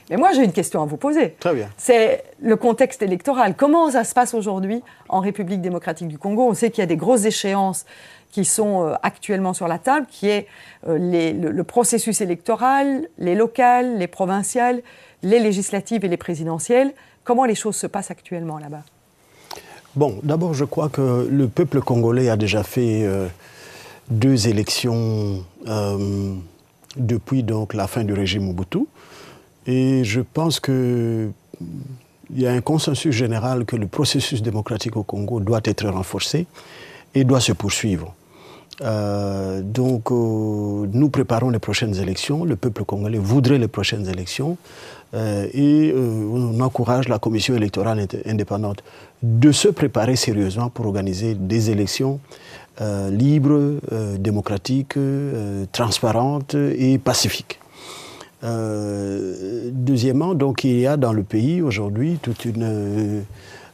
Mais moi, j'ai une question à vous poser. Très bien. C'est le contexte électoral. Comment ça se passe aujourd'hui en République démocratique du Congo? On sait qu'il y a des grosses échéances qui sont actuellement sur la table, qui est le processus électoral, les locales, les provinciales, les législatives et les présidentielles. Comment les choses se passent actuellement là-bas? Bon, d'abord, je crois que le peuple congolais a déjà fait 2 élections depuis donc la fin du régime Mobutu. Et je pense qu'il y a un consensus général que le processus démocratique au Congo doit être renforcé et doit se poursuivre. Donc, nous préparons les prochaines élections. Le peuple congolais voudrait les prochaines élections. Et on encourage la commission électorale indépendante de se préparer sérieusement pour organiser des élections libres, démocratiques, transparentes et pacifiques. Deuxièmement, donc, il y a dans le pays aujourd'hui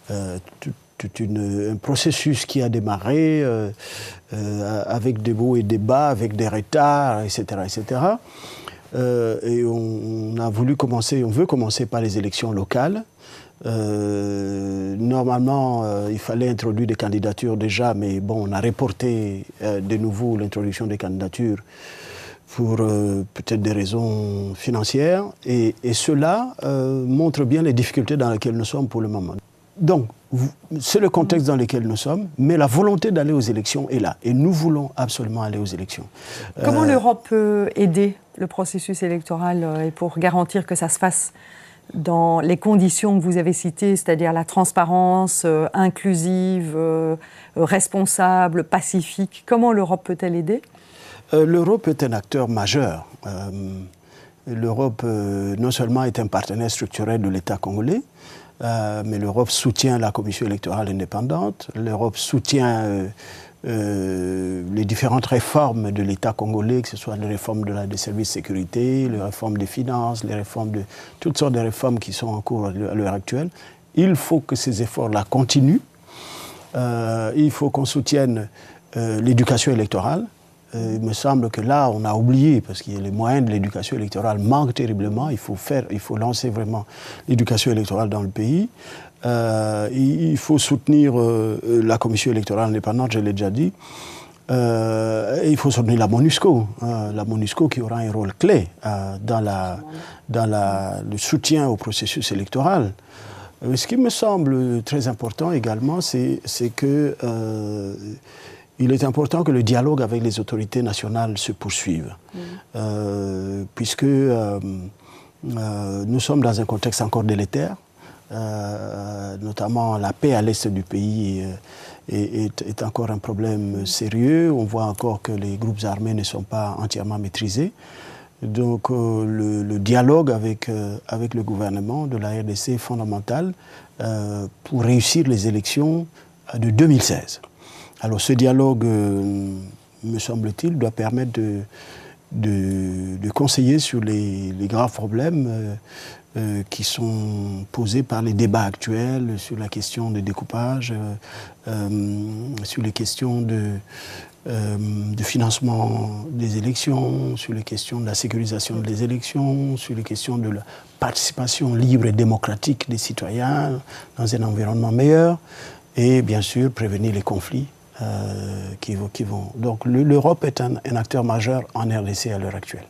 un processus qui a démarré avec des hauts et des bas, avec des retards, etc., etc. Et on veut commencer par les élections locales. Normalement, il fallait introduire des candidatures déjà, mais bon, on a reporté de nouveau l'introduction des candidatures pour peut-être des raisons financières. Et cela montre bien les difficultés dans lesquelles nous sommes pour le moment. Donc, c'est le contexte dans lequel nous sommes, mais la volonté d'aller aux élections est là. Et nous voulons absolument aller aux élections. Comment l'Europe peut aider le processus électoral et pour garantir que ça se fasse dans les conditions que vous avez citées, c'est-à-dire la transparence, inclusive, responsable, pacifique? Comment l'Europe peut-elle aider? L'Europe est un acteur majeur. L'Europe, non seulement est un partenaire structurel de l'État congolais, mais l'Europe soutient la commission électorale indépendante, l'Europe soutient les différentes réformes de l'État congolais, que ce soit les réformes des services de sécurité, les réformes des finances, les réformes de toutes sortes de réformes qui sont en cours à l'heure actuelle. Il faut que ces efforts-là continuent. Il faut qu'on soutienne l'éducation électorale. Il me semble que là, on a oublié, parce que les moyens de l'éducation électorale manquent terriblement. Il faut lancer vraiment l'éducation électorale dans le pays. Il faut soutenir la commission électorale indépendante, je l'ai déjà dit. Et il faut soutenir la MONUSCO. La MONUSCO qui aura un rôle clé dans le soutien au processus électoral. Ce qui me semble très important également, c'est que il est important que le dialogue avec les autorités nationales se poursuive, puisque nous sommes dans un contexte encore délétère, notamment la paix à l'est du pays est encore un problème sérieux. On voit encore que les groupes armés ne sont pas entièrement maîtrisés. Donc le dialogue avec le gouvernement de la RDC est fondamental pour réussir les élections de 2016. Alors ce dialogue, me semble-t-il, doit permettre de conseiller sur les graves problèmes qui sont posés par les débats actuels, sur la question de découpage, sur les questions de financement des élections, sur les questions de la sécurisation des élections, sur les questions de la participation libre et démocratique des citoyens dans un environnement meilleur, et bien sûr prévenir les conflits qui vont. Donc l'Europe est un acteur majeur en RDC à l'heure actuelle.